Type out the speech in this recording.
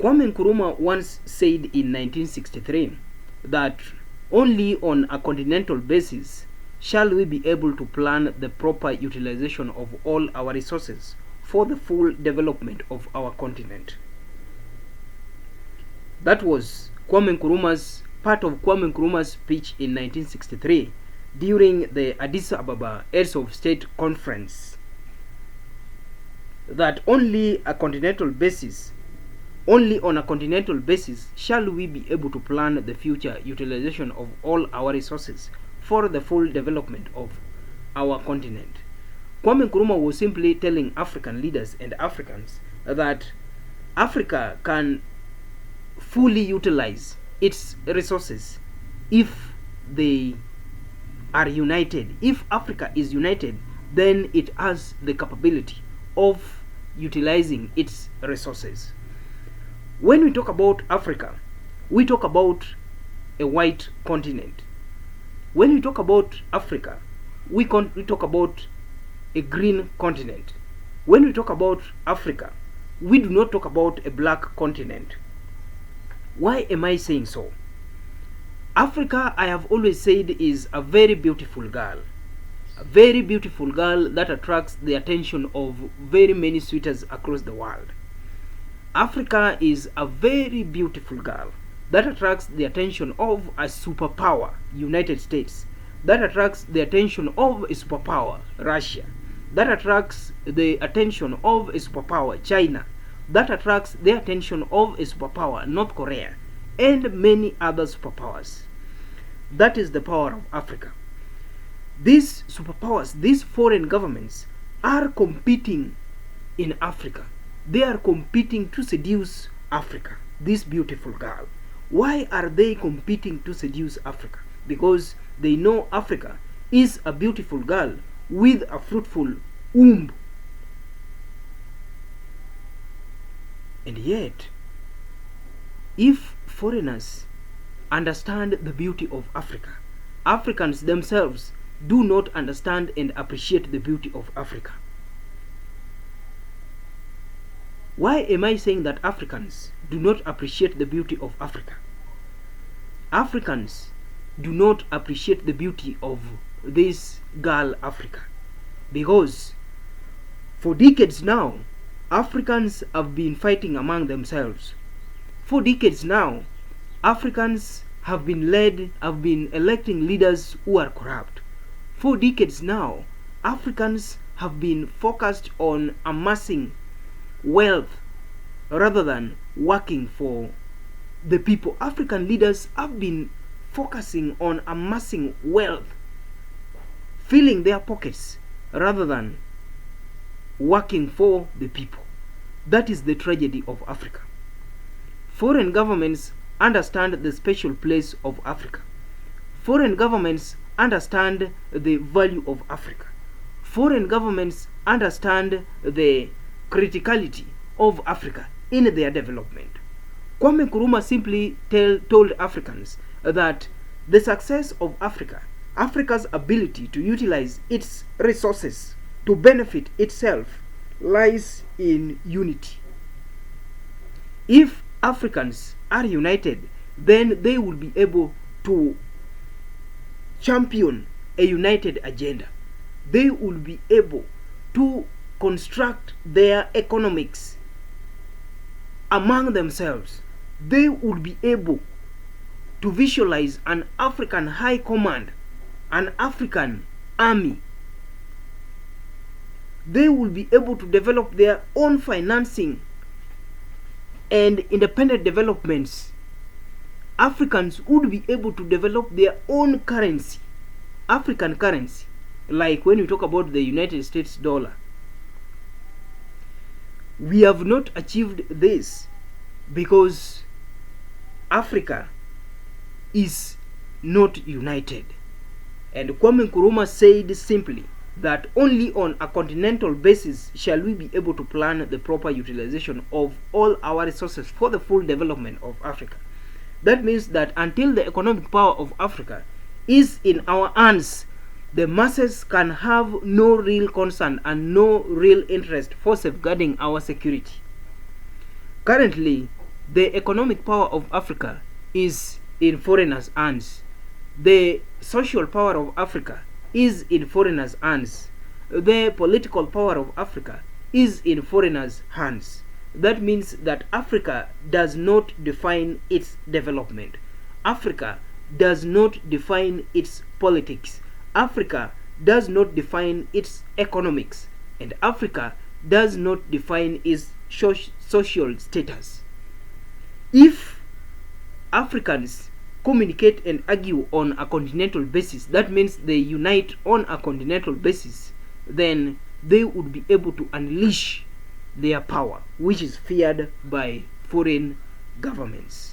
Kwame Nkrumah once said in 1963 that only on a continental basis shall we be able to plan the proper utilization of all our resources for the full development of our continent. That was part of Kwame Nkrumah's speech in 1963 during the Addis Ababa Heads of State Conference, that only on a continental basis shall we be able to plan the future utilization of all our resources for the full development of our continent. Kwame Nkrumah was simply telling African leaders and Africans that Africa can fully utilize its resources if they are united. If Africa is united, then it has the capability of utilizing its resources. When we talk about Africa, we talk about a white continent. When we talk about Africa, we talk about a green continent. When we talk about Africa, we do not talk about a black continent. Why am I saying so? Africa, I have always said, is a very beautiful girl. A very beautiful girl that attracts the attention of very many suitors across the world. Africa is a very beautiful girl that attracts the attention of a superpower, United States, that attracts the attention of a superpower, Russia, that attracts the attention of a superpower, China, that attracts the attention of a superpower, North Korea, and many other superpowers. That is the power of Africa. These superpowers, these foreign governments, are competing in Africa. They are competing to seduce Africa, this beautiful girl. Why are they competing to seduce Africa? Because they know Africa is a beautiful girl with a fruitful womb. And yet, if foreigners understand the beauty of Africa, Africans themselves do not understand and appreciate the beauty of Africa. Why am I saying that Africans do not appreciate the beauty of Africa? Africans do not appreciate the beauty of this girl Africa, because for decades now, Africans have been fighting among themselves. For decades now, Africans have been electing leaders who are corrupt. For decades now, Africans have been focused on amassing wealth rather than working for the people. African leaders have been focusing on amassing wealth, filling their pockets rather than working for the people. That is the tragedy of Africa. Foreign governments understand the special place of Africa. Foreign governments understand the value of Africa. Foreign governments understand the criticality of Africa in their development. Kwame Nkrumah simply told Africans that the success of Africa, Africa's ability to utilize its resources to benefit itself, lies in unity. If Africans are united, then they will be able to champion a united agenda. They will be able to construct their economics among themselves. They will be able to visualize an African high command, an African army. They will be able to develop their own financing and independent developments. Africans would be able to develop their own currency, African currency, like when we talk about the United States dollar. We have not achieved this because Africa is not united. And Kwame Nkrumah said simply that only on a continental basis shall we be able to plan the proper utilization of all our resources for the full development of Africa. That means that until the economic power of Africa is in our hands, the masses can have no real concern and no real interest for safeguarding our security. Currently, The economic power of Africa is in foreigners' hands. The social power of Africa is in foreigners' hands. The political power of Africa is in foreigners' hands. That means that Africa does not define its development. Africa does not define its politics. Africa does not define its economics. And Africa does not define its social status. If Africans communicate and argue on a continental basis, that means they unite on a continental basis, then they would be able to unleash their power, which is feared by foreign governments.